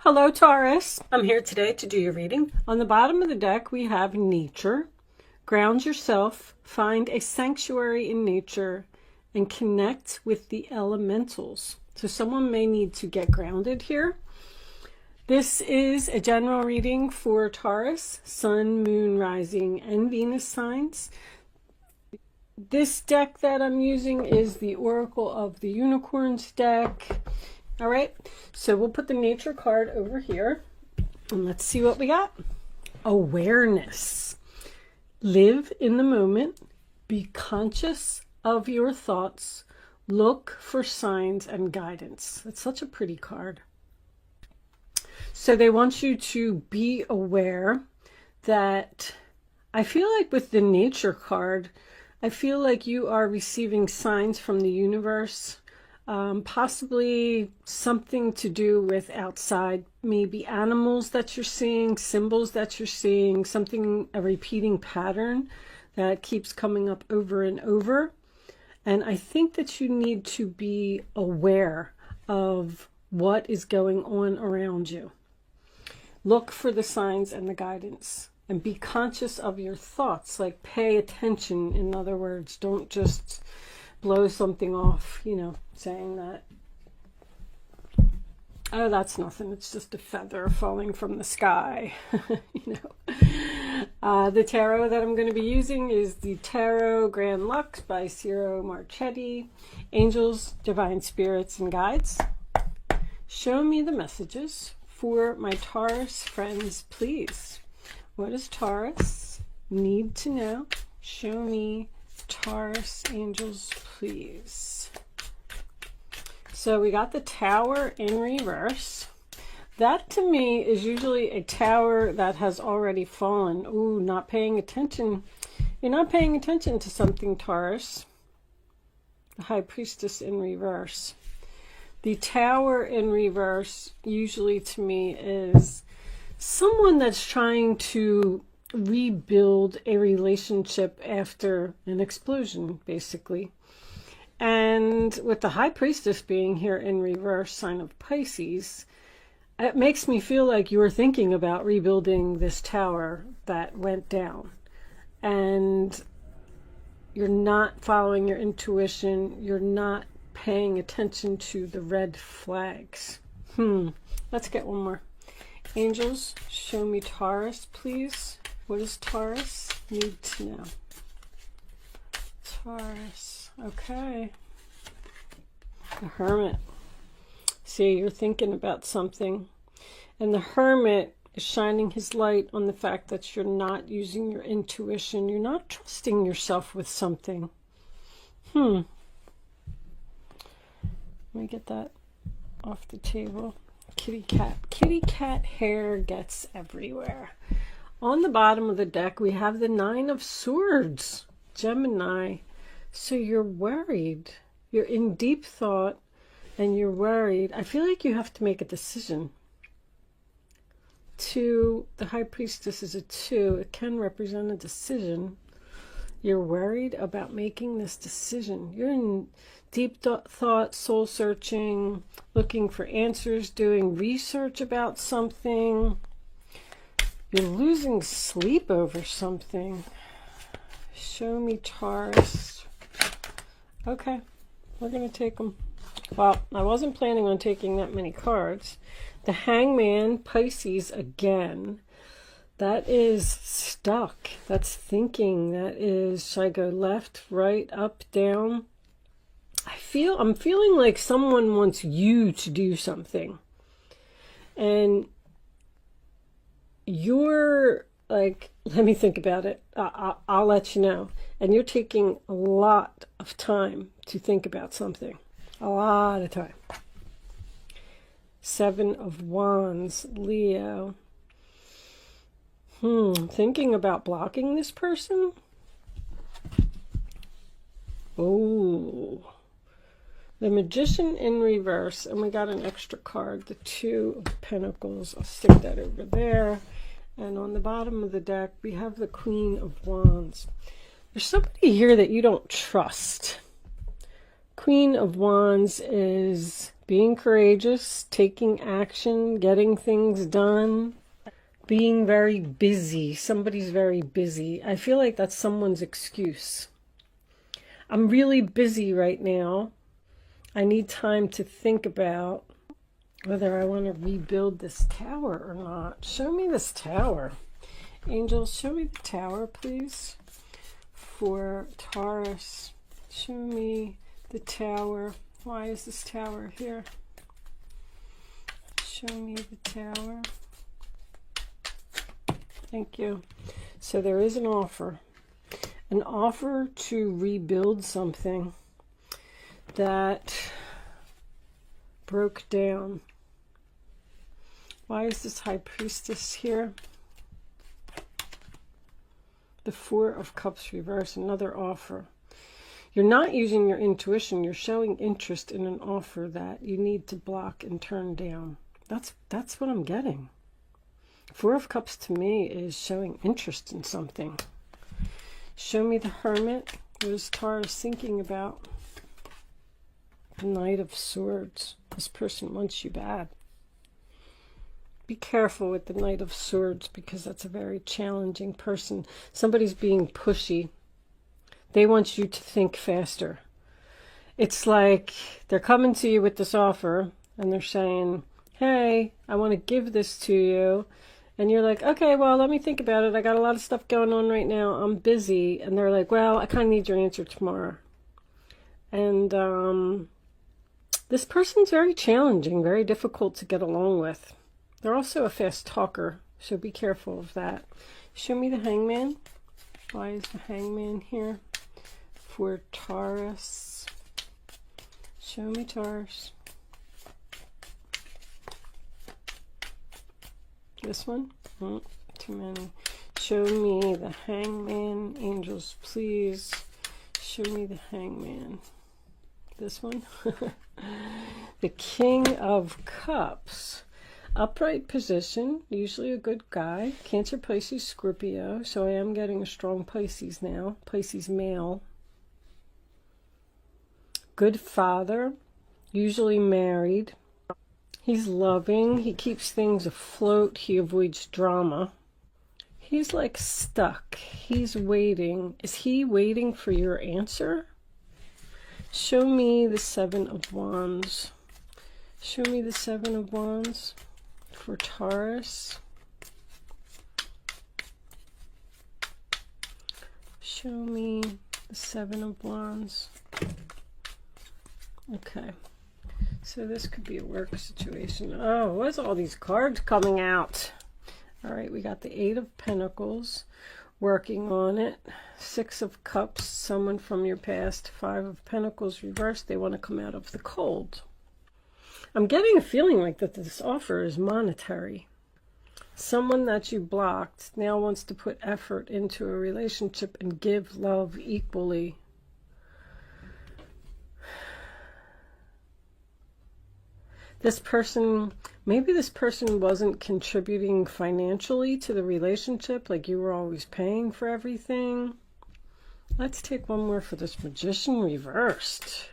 Hello, Taurus. I'm here today to do your reading. On the bottom of the deck, we have nature. Ground yourself, find a sanctuary in nature, and connect with the elementals. So someone may need to get grounded here. This is a general reading for Taurus, Sun, Moon, Rising, and Venus signs. This deck that I'm using is the Oracle of the Unicorns deck. All right, so we'll put the nature card over here and let's see what we got. Awareness. Live in the moment. Be conscious of your thoughts. Look for signs and guidance. That's such a pretty card. So they want you to be aware that, I feel like with the nature card, I feel like you are receiving signs from the universe. Possibly something to do with outside, maybe animals that you're seeing, symbols that you're seeing, something, a repeating pattern that keeps coming up over and over. And I think that you need to be aware of what is going on around you. Look for the signs and the guidance and be conscious of your thoughts, like pay attention. In other words, don't just blow something off, you know, saying that, oh, that's nothing, it's just a feather falling from the sky. You know, the tarot that I'm going to be using is the Tarot Grand Lux by Ciro Marchetti. Angels, divine spirits, and guides, show me the messages for my Taurus friends, please. What does Taurus need to know? Show me, Taurus angels, please. So we got the Tower in reverse. That to me is usually a tower that has already fallen. Ooh, not paying attention. You're not paying attention to something, Taurus. The High Priestess in reverse. The Tower in reverse usually to me is someone that's trying to rebuild a relationship after an explosion, basically. And with the High Priestess being here in reverse, sign of Pisces, it makes me feel like you were thinking about rebuilding this tower that went down. And you're not following your intuition. You're not paying attention to the red flags. Let's get one more. Angels, show me Taurus, please. What does Taurus need to know? Taurus, okay. The Hermit. See, you're thinking about something. And the Hermit is shining his light on the fact that you're not using your intuition. You're not trusting yourself with something. Let me get that off the table. Kitty cat. Kitty cat hair gets everywhere. On the bottom of the deck, we have the Nine of Swords, Gemini. So you're worried. You're in deep thought and you're worried. I feel like you have to make a decision. Two, the High Priestess is a 2. It can represent a decision. You're worried about making this decision. You're in deep thought, soul searching, looking for answers, doing research about something. You're losing sleep over something. Show me Taurus. Okay, we're going to take them. Well, I wasn't planning on taking that many cards. The Hangman, Pisces again. That is stuck. That's thinking. That is, should I go left, right, up, down? I'm feeling like someone wants you to do something. And you're like, let me think about it. I'll let you know. And you're taking a lot of time to think about something. A lot of time. 7 of Wands, Leo. Thinking about blocking this person? Oh. The Magician in reverse. And we got an extra card, the 2 of Pentacles. I'll stick that over there. And on the bottom of the deck, we have the Queen of Wands. There's somebody here that you don't trust. Queen of Wands is Being courageous, taking action, getting things done, being very busy. Somebody's very busy. I feel like that's someone's excuse. I'm really busy right now. I need time to think about whether I want to rebuild this tower or not. Show me this tower. Angels, show me the tower, please. For Taurus, show me the tower. Why is this tower here? Show me the tower. Thank you. So there is an offer to rebuild something that broke down. Why is this High Priestess here? The Four of Cups reverse, another offer. You're not using your intuition. You're showing interest in an offer that you need to block and turn down. That's what I'm getting. Four of Cups to me is showing interest in something. Show me the Hermit. What is Taurus thinking about? The Knight of Swords. This person wants you bad. Be careful with the Knight of Swords because that's a very challenging person. Somebody's being pushy. They want you to think faster. It's like they're coming to you with this offer and they're saying, hey, I want to give this to you. And you're like, okay, well, let me think about it. I got a lot of stuff going on right now. I'm busy. And they're like, well, I kind of need your answer tomorrow. And this person's very challenging, very difficult to get along with. They're also a fast talker, so be careful of that. Show me the Hangman. Why is the Hangman here for Taurus? Show me Taurus. This one? Too many. Show me the Hangman. Angels, please. Show me the Hangman. This one? The King of Cups. Upright position, usually a good guy. Cancer, Pisces, Scorpio. So I am getting a strong Pisces now. Pisces male. Good father, usually married. He's loving. He keeps things afloat. He avoids drama. He's like stuck. He's waiting. Is he waiting for your answer? Show me the Seven of Wands. Show me the Seven of Wands for Taurus. Show me the Seven of Wands. Okay. So this could be a work situation. Oh, what's all these cards coming out? All right, we got the Eight of Pentacles, working on it. Six of Cups, someone from your past. Five of Pentacles reversed. They want to come out of the cold. I'm getting a feeling like that this offer is monetary. Someone that you blocked now wants to put effort into a relationship and give love equally. This person, maybe this person wasn't contributing financially to the relationship, like you were always paying for everything. Let's take one more for this Magician reversed.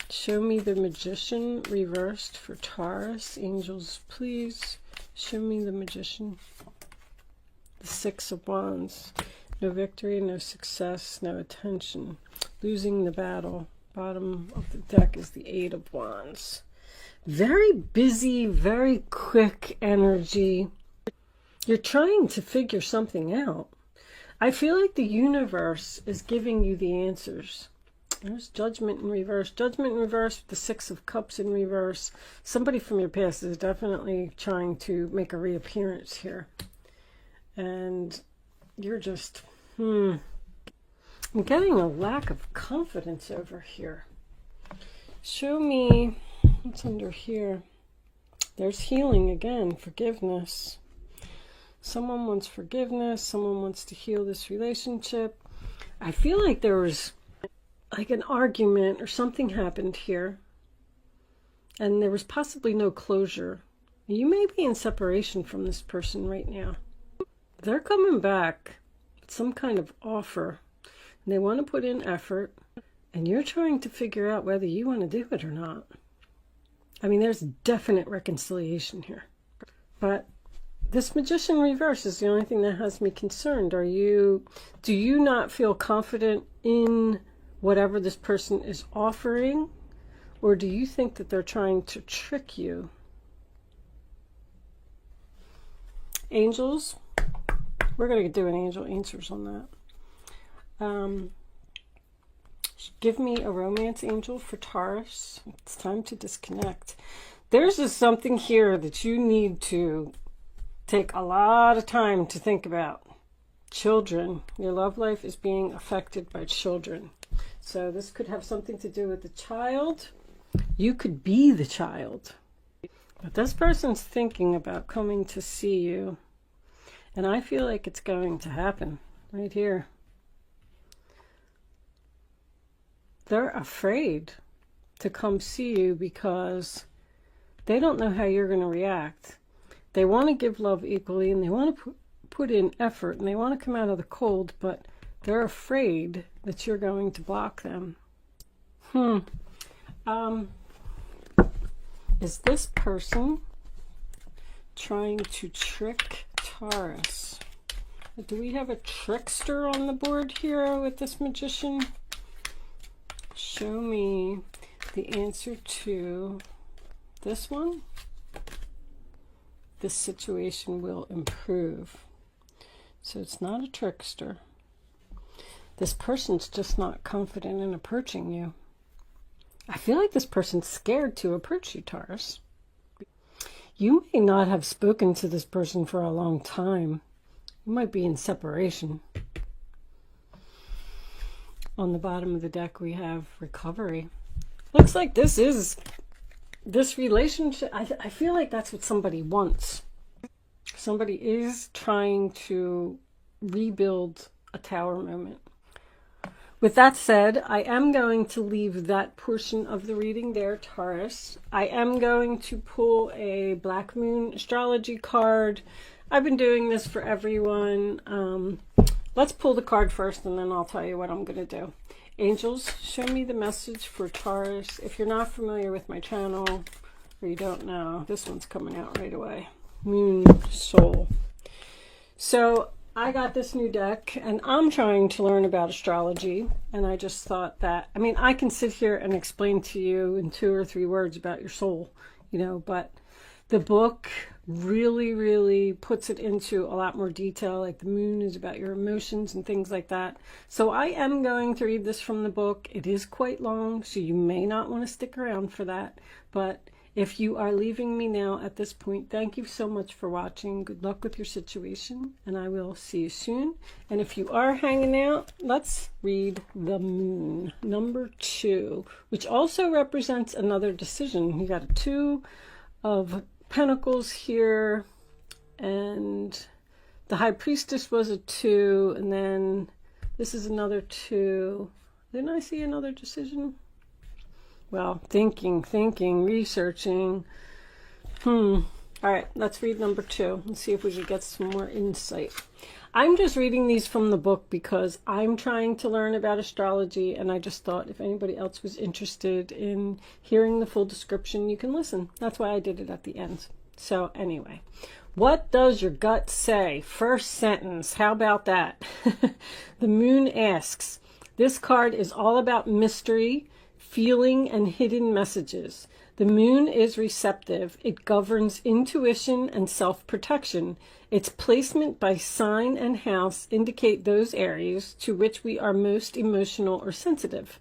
Show me the Magician reversed for Taurus. Angels, please. Show me the Magician. The Six of Wands. No victory, no success, no attention. Losing the battle. Bottom of the deck is the Eight of Wands. Very busy, very quick energy. You're trying to figure something out. I feel like the universe is giving you the answers. There's Judgment in reverse. Judgment in reverse with the Six of Cups in reverse. Somebody from your past is definitely trying to make a reappearance here. And you're just, I'm getting a lack of confidence over here. Show me what's under here. There's healing again, forgiveness. Someone wants forgiveness. Someone wants to heal this relationship. I feel like there was like an argument or something happened here. And there was possibly no closure. You may be in separation from this person right now. They're coming back with some kind of offer. And they want to put in effort. and you're trying to figure out whether you want to do it or not. I mean, there's definite reconciliation here. But this Magician reverse is the only thing that has me concerned. Do you not feel confident in whatever this person is offering? Or do you think that they're trying to trick you? Angels, we're going to do an angel answers on that. Give me a romance angel for Taurus. It's time to disconnect. There's just something here that you need to take a lot of time to think about. Children. Your love life is being affected by children. So this could have something to do with the child. You could be the child. But this person's thinking about coming to see you. And I feel like it's going to happen right here. They're afraid to come see you because they don't know how you're going to react. They want to give love equally, and they want to put in effort, and they want to come out of the cold, but they're afraid that you're going to block them. Is this person trying to trick Taurus? Do we have a trickster on the board here with this Magician? Show me the answer to this one. This situation will improve. So it's not a trickster. This person's just not confident in approaching you. I feel like this person's scared to approach you, Taurus. You may not have spoken to this person for a long time. You might be in separation. On the bottom of the deck, we have recovery. Looks like this relationship. I feel like that's what somebody wants. Somebody is trying to rebuild a tower moment. With that said, I am going to leave that portion of the reading there, Taurus. I am going to pull a Black Moon astrology card. I've been doing this for everyone. Let's pull the card first, and then I'll tell you what I'm going to do. Angels, show me the message for Taurus. If you're not familiar with my channel, or you don't know, this one's coming out right away. Moon Soul. So I got this new deck, and I'm trying to learn about astrology, and I just thought that, I mean, I can sit here and explain to you in 2 or 3 words about your soul, you know, but the book really puts it into a lot more detail. Like the moon is about your emotions and things like that. So I am going to read this from the book. It is quite long, so you may not want to stick around for that. But if you are leaving me now at this point, thank you so much for watching. Good luck with your situation, and I will see you soon. And if you are hanging out, let's read the moon, number 2, which also represents another decision. You got a 2 of Pentacles here, and the High Priestess was a 2, and then this is another 2. Didn't I see another decision? Well, thinking, researching. All right, let's read number 2 and see if we can get some more insight. I'm just reading these from the book because I'm trying to learn about astrology, and I just thought if anybody else was interested in hearing the full description, you can listen. That's why I did it at the end. So anyway, what does your gut say? First sentence, how about that? The moon asks, this card is all about mystery, feeling, and hidden messages. The moon is receptive. It governs intuition and self-protection. Its placement by sign and house indicate those areas to which we are most emotional or sensitive.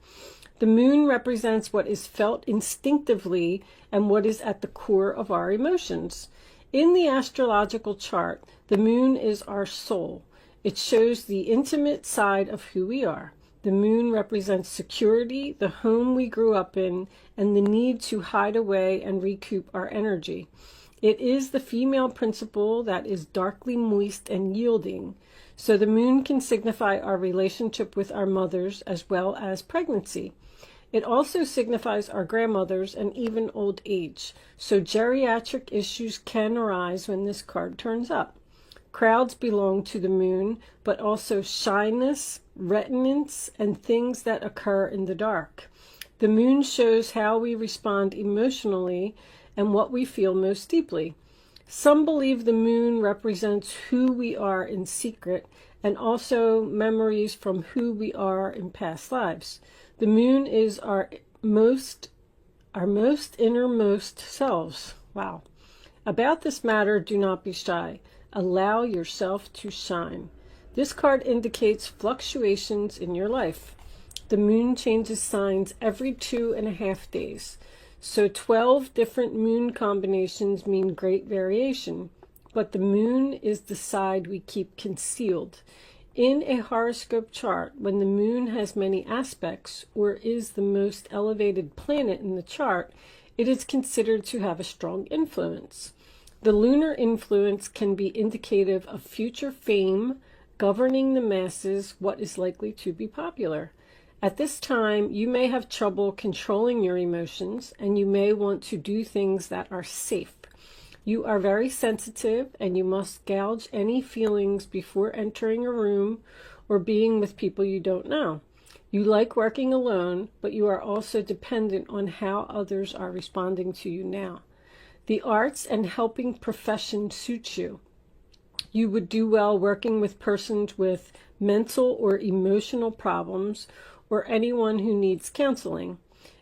The moon represents what is felt instinctively and what is at the core of our emotions. In the astrological chart, the moon is our soul. It shows the intimate side of who we are. The moon represents security, the home we grew up in, and the need to hide away and recoup our energy. It is the female principle that is darkly moist and yielding. So the moon can signify our relationship with our mothers as well as pregnancy. It also signifies our grandmothers and even old age. So geriatric issues can arise when this card turns up. Crowds belong to the moon, but also shyness, reticence, and things that occur in the dark. The moon shows how we respond emotionally and what we feel most deeply. Some believe the moon represents who we are in secret and also memories from who we are in past lives. The moon is our most innermost selves. Wow. About this matter, do not be shy. Allow yourself to shine. This card indicates fluctuations in your life. The moon changes signs every 2.5 days. So 12 different moon combinations mean great variation. But the moon is the side we keep concealed. In a horoscope chart, when the moon has many aspects or is the most elevated planet in the chart, it is considered to have a strong influence. The lunar influence can be indicative of future fame, governing the masses, what is likely to be popular. At this time, you may have trouble controlling your emotions, and you may want to do things that are safe. You are very sensitive, and you must gauge any feelings before entering a room or being with people you don't know. You like working alone, but you are also dependent on how others are responding to you now. The arts and helping profession suits you. You would do well working with persons with mental or emotional problems or anyone who needs counseling.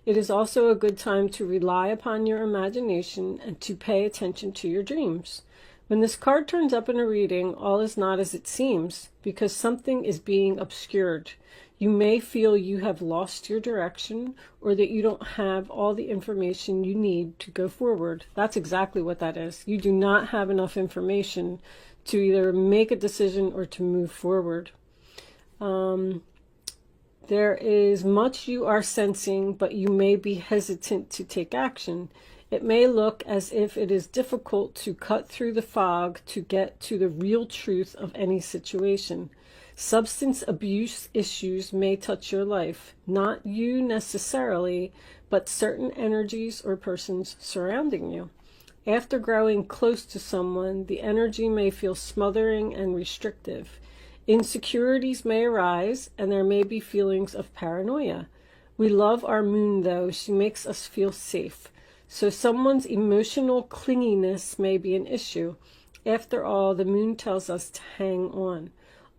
It is also a good time to rely upon your imagination and to pay attention to your dreams. When this card turns up in a reading, all is not as it seems because something is being obscured. You may feel you have lost your direction or that you don't have all the information you need to go forward. That's exactly what that is. You do not have enough information to either make a decision or to move forward. There is much you are sensing, but you may be hesitant to take action. It may look as if it is difficult to cut through the fog to get to the real truth of any situation. Substance abuse issues may touch your life, not you necessarily, but certain energies or persons surrounding you. After growing close to someone, the energy may feel smothering and restrictive. Insecurities may arise, and there may be feelings of paranoia. We love our moon, though. She makes us feel safe. So someone's emotional clinginess may be an issue. After all, the moon tells us to hang on.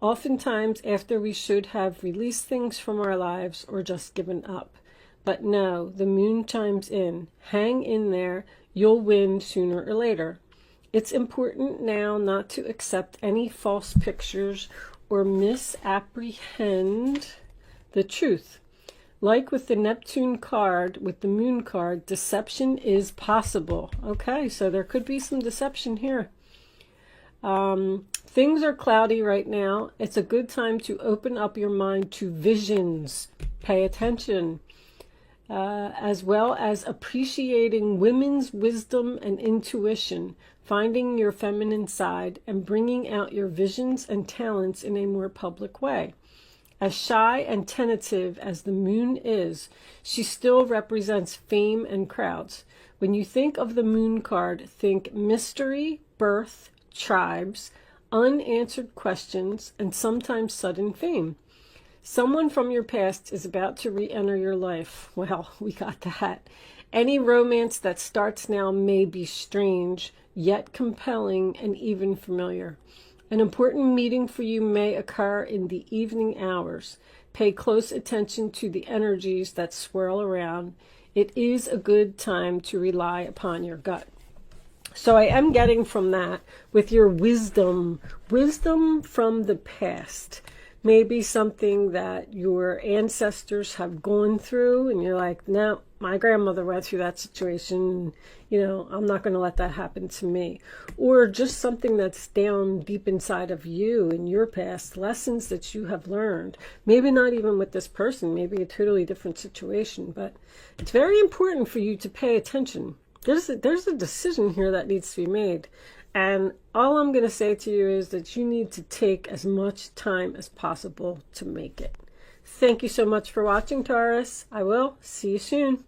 Oftentimes, after we should have released things from our lives or just given up. But no, the moon chimes in. Hang in there. You'll win sooner or later. It's important now not to accept any false pictures or misapprehend the truth. Like with the Neptune card, with the moon card, deception is possible. Okay, so there could be some deception here. Things are cloudy right now. It's a good time to open up your mind to visions. Pay attention. As well as appreciating women's wisdom and intuition, finding your feminine side, and bringing out your visions and talents in a more public way. As shy and tentative as the moon is, she still represents fame and crowds. When you think of the moon card, think mystery, birth, tribes, unanswered questions, and sometimes sudden fame. Someone from your past is about to re-enter your life. Well, we got that. Any romance that starts now may be strange, yet compelling and even familiar. An important meeting for you may occur in the evening hours. Pay close attention to the energies that swirl around. It is a good time to rely upon your gut. So I am getting from that, with your wisdom from the past. Maybe something that your ancestors have gone through and you're like, no, my grandmother went through that situation. You know, I'm not going to let that happen to me. Or just something that's down deep inside of you in your past, lessons that you have learned. Maybe not even with this person, maybe a totally different situation. But it's very important for you to pay attention. There's a decision here that needs to be made. And all I'm going to say to you is that you need to take as much time as possible to make it. Thank you so much for watching, Taurus. I will see you soon.